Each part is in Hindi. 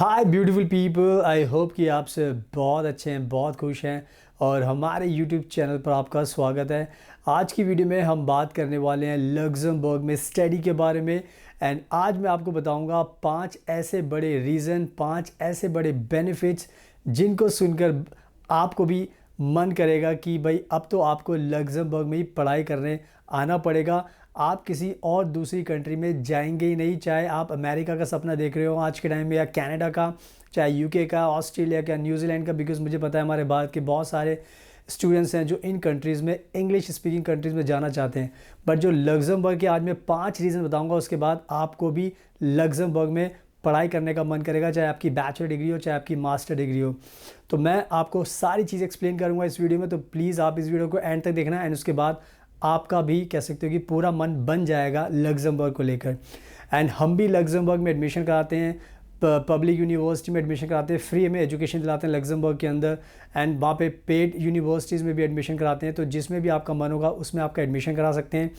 Hi beautiful people, I hope कि आप से बहुत अच्छे हैं, बहुत खुश हैं और हमारे यूट्यूब चैनल पर आपका स्वागत है। आज की वीडियो में हम बात करने वाले हैं लग्जमबर्ग में स्टडी के बारे में। एंड आज मैं आपको बताऊंगा 5 ऐसे बड़े बेनिफिट्स जिनको सुनकर आपको भी मन करेगा कि भाई अब तो आपको लग्जमबर्ग में ही पढ़ाई करने आना पड़ेगा। आप किसी और दूसरी कंट्री में जाएंगे ही नहीं, चाहे आप अमेरिका का सपना देख रहे हो आज के टाइम में, या कनाडा का, चाहे यूके का, ऑस्ट्रेलिया का, न्यूजीलैंड का। बिकॉज मुझे पता है हमारे भारत के बहुत सारे स्टूडेंट्स हैं जो इन कंट्रीज़ में, इंग्लिश स्पीकिंग कंट्रीज़ में जाना चाहते हैं। बट जो लग्जमबर्ग के आज मैं 5 रीज़न बताऊंगा, उसके बाद आपको भी लग्जमबर्ग में पढ़ाई करने का मन करेगा, चाहे आपकी बैचलर डिग्री हो चाहे आपकी मास्टर डिग्री हो। तो मैं आपको सारी चीज़ एक्सप्लेन करूंगा इस वीडियो में, तो प्लीज़ आप इस वीडियो को एंड तक देखना। एंड उसके बाद आपका भी कह सकते हो कि पूरा मन बन जाएगा लग्जमबर्ग को लेकर। एंड हम भी लग्जमबर्ग में एडमिशन कराते हैं, पब्लिक यूनिवर्सिटी में एडमिशन कराते हैं, फ्री में एजुकेशन दिलाते हैं लग्जमबर्ग के अंदर। एंड वहाँ पे पेड यूनिवर्सिटीज़ में भी एडमिशन कराते हैं, तो जिसमें भी आपका मन होगा उसमें आपका एडमिशन करा सकते हैं।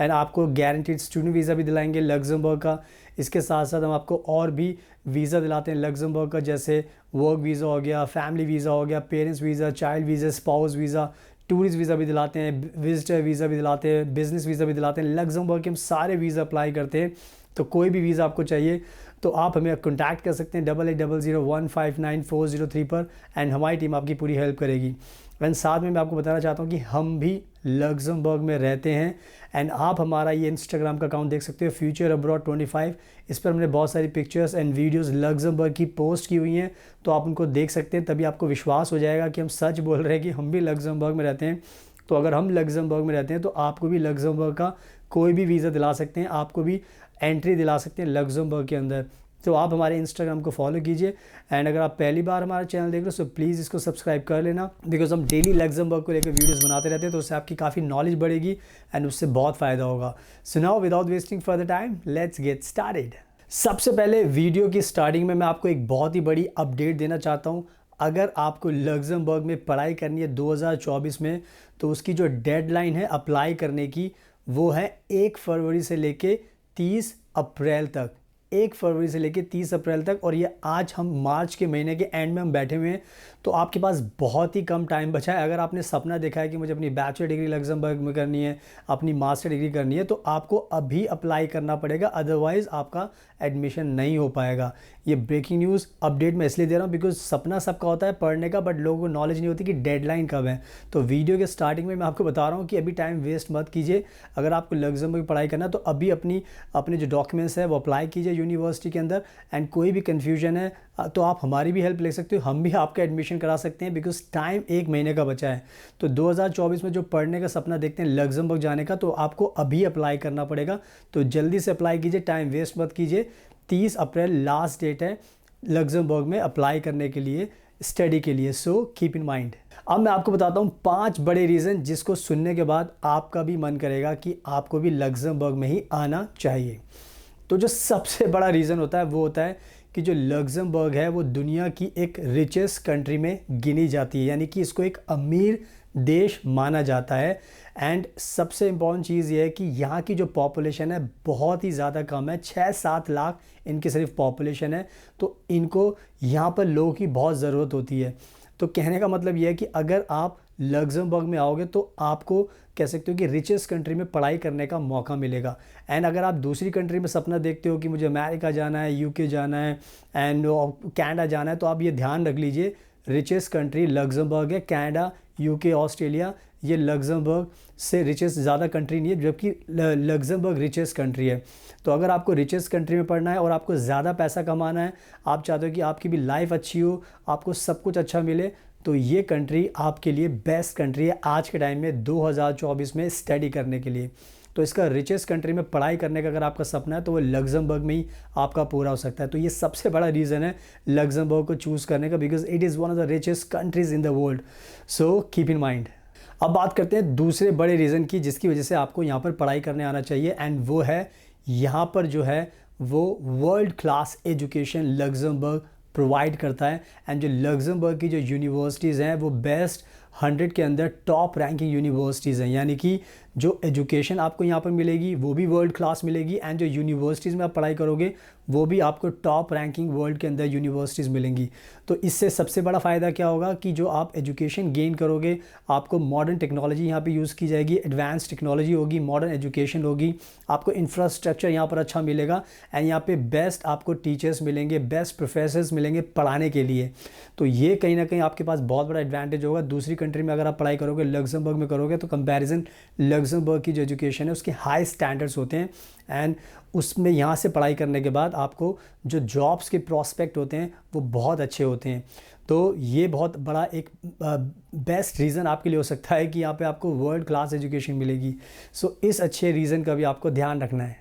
एंड आपको गारंटीड स्टूडेंट वीज़ा भी दिलाएंगे लग्जमबर्ग का। इसके साथ साथ हम आपको और भी वीज़ा दिलाते हैं लग्जमबर्ग का, जैसे वर्क वीज़ा हो गया, फैमिली वीज़ा हो गया, parents visa, child visa, spouse visa, tourist visa भी दिलाते हैं, विजिटर वीज़ा भी दिलाते हैं, बिज़नेस वीज़ा भी दिलाते हैं। लग्जमबर्ग के हम सारे वीज़ा अप्लाई करते हैं। तो कोई भी वीज़ा आपको चाहिए तो आप हमें कॉन्टैक्ट कर सकते हैं 8800159403 पर। एंड हमारी टीम आपकी पूरी हेल्प करेगी। एंड साथ में मैं आपको बताना चाहता हूँ कि हम भी लग्जमबर्ग में रहते हैं। एंड आप हमारा ये इंस्टाग्राम का अकाउंट देख सकते हो, फ्यूचर अब्रॉड 25। इस पर हमने बहुत सारी पिक्चर्स एंड वीडियोस लग्जमबर्ग की पोस्ट की हुई हैं, तो आप उनको देख सकते हैं। तभी आपको विश्वास हो जाएगा कि हम सच बोल रहे हैं कि हम भी लग्जमबर्ग में रहते हैं। तो अगर हम लग्जमबर्ग में रहते हैं तो आपको भी लग्जमबर्ग का कोई भी वीज़ा दिला सकते हैं, आपको भी एंट्री दिला सकते हैं लग्जमबर्ग के अंदर। तो आप हमारे इंस्टाग्राम को फॉलो कीजिए। एंड अगर आप पहली बार हमारा चैनल देख रहे हो तो प्लीज़ इसको सब्सक्राइब कर लेना, बिकॉज हम डेली लग्जमबर्ग को लेकर वीडियोस बनाते रहते हैं, तो उससे आपकी काफ़ी नॉलेज बढ़ेगी एंड उससे बहुत फ़ायदा होगा। So now without wasting further time, let's get started. सबसे पहले वीडियो की स्टार्टिंग में मैं आपको एक बहुत ही बड़ी अपडेट देना चाहता हूँ। अगर आपको लग्जमबर्ग में पढ़ाई करनी है 2024 में, तो उसकी जो डेडलाइन है अप्लाई करने की, वो है 1 फरवरी से लेके 30 अप्रैल तक। 1 फरवरी से लेके 30 अप्रैल तक। और ये आज हम मार्च के महीने के एंड में हम बैठे हुए हैं, तो आपके पास बहुत ही कम टाइम बचा है। अगर आपने सपना देखा है कि मुझे अपनी बैचलर डिग्री लग्जमबर्ग में करनी है, अपनी मास्टर डिग्री करनी है, तो आपको अभी अप्लाई करना पड़ेगा, अदरवाइज़ आपका एडमिशन नहीं हो पाएगा। ये ब्रेकिंग न्यूज़ अपडेट मैं इसलिए दे रहा हूँ बिकॉज सपना सबका होता है पढ़ने का, बट लोगों को नॉलेज नहीं होती कि डेडलाइन कब है। तो वीडियो के स्टार्टिंग में मैं आपको बता रहा हूँ कि अभी टाइम वेस्ट मत कीजिए। अगर आपको लग्जमबर्ग की पढ़ाई करना है तो अभी अपने जो डॉक्यूमेंट्स है वो अप्लाई कीजिए यूनिवर्सिटी के अंदर। एंड कोई भी कन्फ्यूजन है तो आप हमारी भी हेल्प ले सकते हो, हम भी आपका एडमिशन करा सकते हैं, बिकॉज टाइम 1 महीने का बचा है। तो 2024 में जो पढ़ने का सपना देखते हैं लग्जमबर्ग जाने का, तो आपको अभी अप्लाई करना पड़ेगा। तो जल्दी से अप्लाई कीजिए, टाइम वेस्ट मत कीजिए। 30 अप्रैल लास्ट डेट है लग्जमबर्ग में अप्लाई करने के लिए, स्टडी के लिए। So keep in mind. अब मैं आपको बताता हूँ 5 बड़े रीज़न जिसको सुनने के बाद आपका भी मन करेगा कि आपको भी लग्जमबर्ग में ही आना चाहिए। तो जो सबसे बड़ा रीज़न होता है वो होता है कि जो लग्जमबर्ग है वो दुनिया की एक रिचेस्ट कंट्री में गिनी जाती है, यानी कि इसको एक अमीर देश माना जाता है। एंड सबसे इम्पॉर्टेंट चीज़ ये है कि यहाँ की जो पॉपुलेशन है बहुत ही ज़्यादा कम है, 6-7 लाख इनकी सिर्फ पॉपुलेशन है। तो इनको यहाँ पर लोगों की बहुत ज़रूरत होती है। तो कहने का मतलब ये है कि अगर आप लग्जमबर्ग में आओगे तो आपको कह सकते हो कि रिचेस्ट कंट्री में पढ़ाई करने का मौका मिलेगा। एंड अगर आप दूसरी कंट्री में सपना देखते हो कि मुझे अमेरिका जाना है, यूके जाना है एंड कनाडा जाना है, तो आप ये ध्यान रख लीजिए, रिचेस्ट कंट्री लग्जमबर्ग है। कनाडा, यूके, ऑस्ट्रेलिया, ये लग्जमबर्ग से रिचेस्ट ज़्यादा कंट्री नहीं है, जबकि लग्जमबर्ग रिचेस्ट कंट्री है। तो अगर आपको रिचेस्ट कंट्री में पढ़ना है और आपको ज़्यादा पैसा कमाना है, आप चाहते हो कि आपकी भी लाइफ अच्छी हो, आपको सब कुछ अच्छा मिले, तो ये कंट्री आपके लिए बेस्ट कंट्री है आज के टाइम में 2024 में स्टडी करने के लिए। तो इसका रिचेस्ट कंट्री में पढ़ाई करने का अगर आपका सपना है तो वो लग्जमबर्ग में ही आपका पूरा हो सकता है। तो ये सबसे बड़ा रीज़न है लग्जमबर्ग को चूज़ करने का, because it is one of the richest countries in the world. So keep in mind. अब बात करते हैं दूसरे बड़े रीज़न की जिसकी वजह से आपको यहाँ पर पढ़ाई करने आना चाहिए, एंड वो है यहाँ पर जो है वो world class education Luxembourg provide करता है। एंड जो लग्जमबर्ग की जो यूनिवर्सिटीज़ हैं वो बेस्ट 100 के अंदर टॉप रैंकिंग यूनिवर्सिटीज़ हैं, यानी कि जो एजुकेशन आपको यहाँ पर मिलेगी वो भी वर्ल्ड क्लास मिलेगी, एंड जो यूनिवर्सिटीज़ में आप पढ़ाई करोगे वो भी आपको टॉप रैंकिंग वर्ल्ड के अंदर यूनिवर्सिटीज़ मिलेंगी। तो इससे सबसे बड़ा फ़ायदा क्या होगा कि जो आप एजुकेशन गेन करोगे, आपको मॉडर्न टेक्नोलॉजी यहाँ पे यूज़ की जाएगी, एडवांस टेक्नोलॉजी होगी, मॉडर्न एजुकेशन होगी, आपको इंफ्रास्ट्रक्चर यहाँ पर अच्छा मिलेगा, एंड यहाँ पे बेस्ट आपको टीचर्स मिलेंगे, बेस्ट प्रोफेसर्स मिलेंगे पढ़ाने के लिए। तो ये कहीं ना कहीं आपके पास बहुत बड़ा एडवांटेज होगा। दूसरी कंट्री में अगर आप पढ़ाई करोगे, लग्जमबर्ग में करोगे, तो कंपैरिजन लग्जमबर्ग की जो एजुकेशन है उसके हाई स्टैंडर्ड्स होते हैं, एंड उसमें यहाँ से पढ़ाई करने के बाद आपको जो जॉब्स के प्रॉस्पेक्ट होते हैं वो बहुत अच्छे होते हैं। तो ये बहुत बड़ा एक बेस्ट रीज़न आपके लिए हो सकता है कि यहाँ पे आपको वर्ल्ड क्लास एजुकेशन मिलेगी। सो इस अच्छे रीज़न का भी आपको ध्यान रखना है।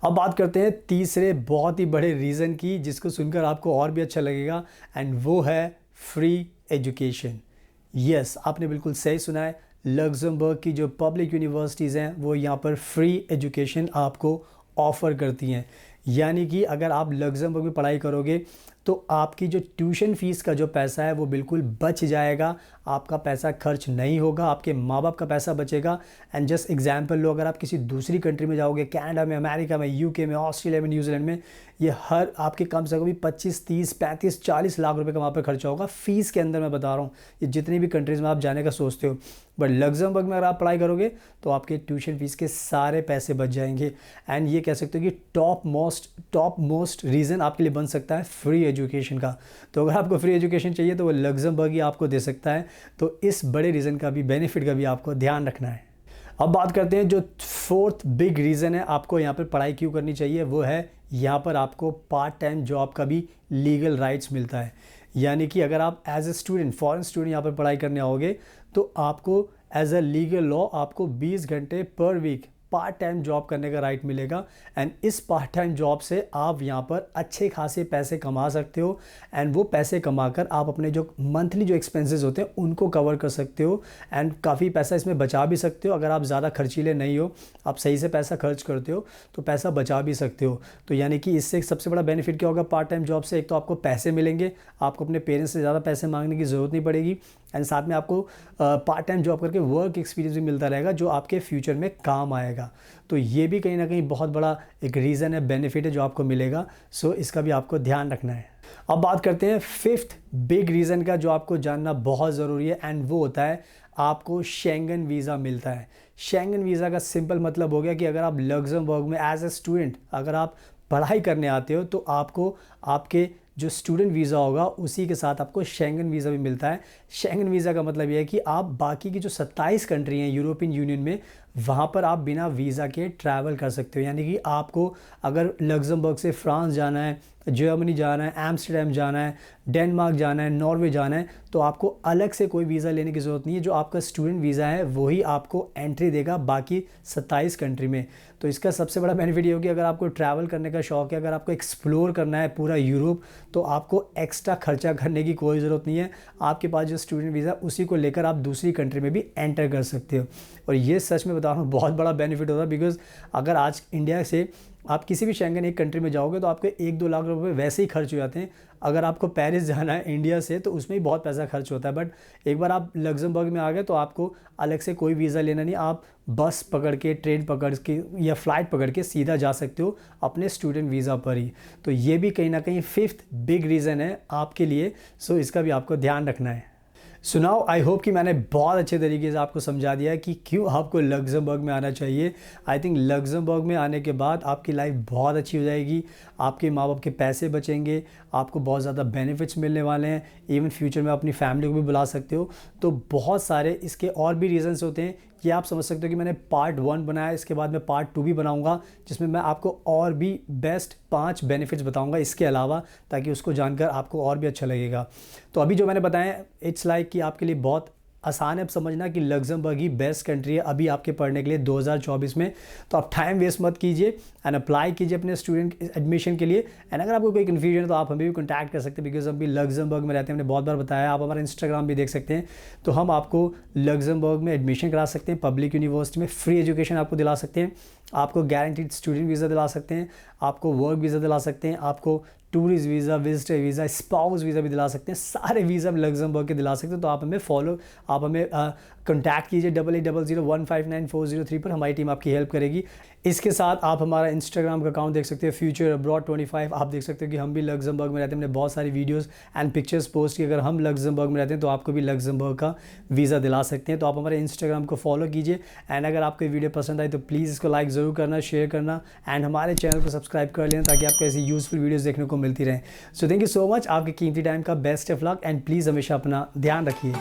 अब बात करते हैं तीसरे बहुत ही बड़े रीज़न की, जिसको सुनकर आपको और भी अच्छा लगेगा, एंड वो है फ्री एजुकेशन। यस, आपने बिल्कुल सही सुना है, लग्जमबर्ग की जो पब्लिक यूनिवर्सिटीज़ हैं वो यहाँ पर फ्री एजुकेशन आपको ऑफ़र करती हैं। यानी कि अगर आप लग्जमबर्ग में पढ़ाई करोगे तो आपकी जो ट्यूशन फ़ीस का जो पैसा है वो बिल्कुल बच जाएगा, आपका पैसा खर्च नहीं होगा, आपके माँ बाप का पैसा बचेगा। एंड जस्ट एग्जांपल लो, अगर आप किसी दूसरी कंट्री में जाओगे, कनाडा में, अमेरिका में, यूके में, ऑस्ट्रेलिया में, न्यूजीलैंड में, ये हर आपके कम से कम भी 25, 30, 35, 40 लाख रुपए का वहाँ पर खर्चा होगा फ़ीस के अंदर। मैं बता रहा हूँ, ये जितनी भी कंट्रीज़ में आप जाने का सोचते हो, बट लग्जमबर्ग में अगर आप पढ़ाई करोगे तो आपके ट्यूशन फ़ीस के सारे पैसे बच जाएंगे। एंड ये कह सकते हो कि टॉप मोस्ट रीज़न आपके लिए बन सकता है फ्री एजुकेशन का। तो अगर आपको फ्री एजुकेशन चाहिए तो वो लग्जमबर्ग ही आपको दे सकता है। तो इस बड़े रीज़न का भी, बेनिफिट का भी आपको ध्यान रखना है। अब बात करते हैं जो फोर्थ बिग रीज़न है आपको यहाँ पर पढ़ाई क्यों करनी चाहिए, वो है यहाँ पर आपको पार्ट टाइम जॉब का भी लीगल राइट्स मिलता है। यानी कि अगर आप as a student, foreign student यहाँ पर पढ़ाई करने आओगे तो आपको एज अ लीगल लॉ आपको 20 घंटे पर वीक पार्ट टाइम जॉब करने का राइट मिलेगा। एंड इस पार्ट टाइम जॉब से आप यहाँ पर अच्छे खासे पैसे कमा सकते हो, एंड वो पैसे कमाकर आप अपने जो मंथली जो एक्सपेंसेस होते हैं उनको कवर कर सकते हो, एंड काफ़ी पैसा इसमें बचा भी सकते हो। अगर आप ज़्यादा खर्चीले नहीं हो, आप सही से पैसा खर्च करते हो तो पैसा बचा भी सकते हो। तो यानी कि इससे सबसे बड़ा बेनिफिट क्या होगा पार्ट टाइम जॉब से, एक तो आपको पैसे मिलेंगे, आपको अपने पेरेंट्स से ज़्यादा पैसे मांगने की ज़रूरत नहीं पड़ेगी, एंड साथ में आपको पार्ट टाइम जॉब करके वर्क एक्सपीरियंस भी मिलता रहेगा जो आपके फ्यूचर में काम आएगा। तो ये भी कहीं ना कहीं बहुत बड़ा एक रीज़न है, बेनिफिट है जो आपको मिलेगा। सो इसका भी आपको ध्यान रखना है। अब बात करते हैं फिफ्थ बिग रीज़न का जो आपको जानना बहुत ज़रूरी है, एंड वो होता है आपको शेंगन वीज़ा मिलता है। शेंगन वीज़ा का सिंपल मतलब हो गया कि अगर आप लग्जमबर्ग में एज ए स्टूडेंट अगर आप पढ़ाई करने आते हो तो आपको आपके जो स्टूडेंट वीज़ा होगा उसी के साथ आपको शेंगन वीज़ा भी मिलता है। शेंगन वीज़ा का मतलब ये है कि आप बाकी की जो 27 कंट्री हैं यूरोपियन यूनियन में, वहाँ पर आप बिना वीज़ा के ट्रैवल कर सकते हो। यानी कि आपको अगर लग्जमबर्ग से फ्रांस जाना है, जर्मनी जाना है, एम्स्टर्डम जाना है, डेनमार्क जाना है, नॉर्वे जाना है, तो आपको अलग से कोई वीज़ा लेने की ज़रूरत नहीं है। जो आपका स्टूडेंट वीज़ा है वही आपको एंट्री देगा बाकी 27 कंट्री में। तो इसका सबसे बड़ा बेनिफिट ये होगी, अगर आपको ट्रैवल करने का शौक़ है, अगर आपको एक्सप्लोर करना है पूरा यूरोप, तो आपको एक्स्ट्रा खर्चा करने की कोई ज़रूरत नहीं है। आपके पास जो स्टूडेंट वीज़ा उसी को लेकर आप दूसरी कंट्री में भी एंटर कर सकते हो। और ये सच में बता रहा हूँ बहुत बड़ा बेनिफिट होता है, बिकॉज़ अगर आज इंडिया से आप किसी भी शेंगन एक कंट्री में जाओगे तो आपके 1-2 लाख रुपए वैसे ही खर्च हो जाते हैं। अगर आपको पेरिस जाना है इंडिया से तो उसमें ही बहुत पैसा खर्च होता है, बट एक बार आप लग्जमबर्ग में आ गए तो आपको अलग से कोई वीज़ा लेना नहीं, आप बस पकड़ के, ट्रेन पकड़ के या फ़्लाइट पकड़ के सीधा जा सकते हो अपने स्टूडेंट वीज़ा पर ही। तो ये भी कहीं ना कहीं फिफ्थ बिग रीज़न है आपके लिए। सो इसका भी आपको ध्यान रखना है। सुनाओ, आई होप कि मैंने बहुत अच्छे तरीके से आपको समझा दिया है कि क्यों आपको लग्जमबर्ग में आना चाहिए। आई थिंक लग्जमबर्ग में आने के बाद आपकी लाइफ बहुत अच्छी हो जाएगी, आपके माँ बाप के पैसे बचेंगे, आपको बहुत ज़्यादा बेनिफिट्स मिलने वाले हैं, इवन फ्यूचर में अपनी फैमिली को भी बुला सकते हो। तो बहुत सारे इसके और भी रीज़न्स होते हैं कि आप समझ सकते हो कि मैंने पार्ट 1 बनाया, इसके बाद मैं पार्ट 2 भी बनाऊंगा जिसमें मैं आपको और भी बेस्ट 5 बेनिफिट्स बताऊंगा इसके अलावा, ताकि उसको जानकर आपको और भी अच्छा लगेगा। तो अभी जो मैंने बताया, इट्स लाइक कि आपके लिए बहुत आसान है अब समझना कि लग्जमबर्ग ही बेस्ट कंट्री है अभी आपके पढ़ने के लिए 2024 में। तो आप टाइम वेस्ट मत कीजिए एंड अप्लाई कीजिए अपने स्टूडेंट एडमिशन के लिए। एंड अगर आपको कोई कन्फ्यूजन है तो आप हमें भी कॉन्टैक्ट कर सकते हैं, बिकॉज हम भी लग्जमबर्ग में रहते हैं, हमने बहुत बार बताया। आप हमारा इंस्टाग्राम भी देख सकते हैं, तो हम आपको लग्जमबर्ग में एडमिशन करा सकते हैं, पब्लिक यूनिवर्सिटी में फ्री एजुकेशन आपको दिला सकते हैं, आपको गारंटीड स्टूडेंट वीज़ा दिला सकते हैं, आपको वर्क वीज़ा दिला सकते हैं, आपको tourist visa, visitor visa, spouse visa भी दिला सकते हैं, सारे वीज़ा हम लग्जमबर्ग के दिला सकते हैं। तो आप हमें कॉन्टैक्ट कीजिए 8800159403 पर, हमारी टीम आपकी हेल्प करेगी। इसके साथ आप हमारा इंस्टाग्राम का अकाउंट देख सकते हैं फ्यूचर अब्रॉड 25। आप देख सकते हो कि हम भी लग्जमबर्ग में रहते हैं, हमने बहुत सारी वीडियोस एंड पिक्चर्स पोस्ट की। अगर हम लग्जमबर्ग में रहते हैं तो आपको भी लग्जमबर्ग का वीज़ा दिला सकते हैं। तो आप हमारे इंस्टाग्राम को फॉलो कीजिए एंड अगर आपको वीडियो पसंद आई तो प्लीज़ इसको लाइक ज़रूर करना, शेयर करना एंड हमारे चैनल को सब्सक्राइब कर लेना ताकि आपको ऐसी यूज़फुल वीडियोज़ देखने को मिलती रहें। So thank you so much, आपके कीमती टाइम का best of luck and please हमेशा अपना ध्यान रखिए।